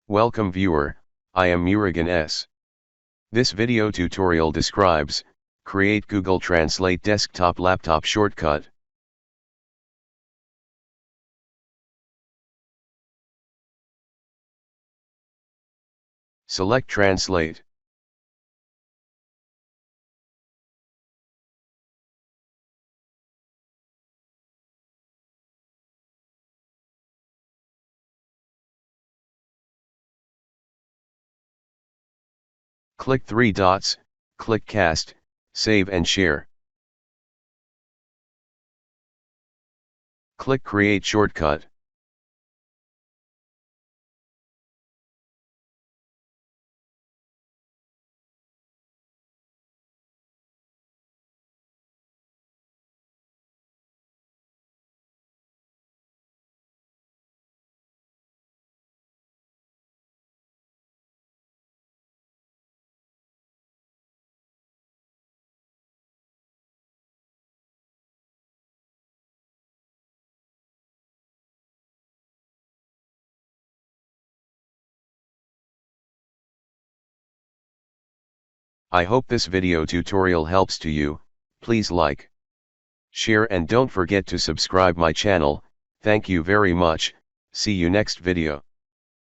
Welcome viewer, I am Murugan S. This video tutorial describes, create Google Translate desktop laptop shortcut. Select Translate. Click three dots, click Cast, Save and Share. Click Create Shortcut. I hope this video tutorial helps to you. Please like, share and don't forget to subscribe my channel. Thank you very much. See you next video.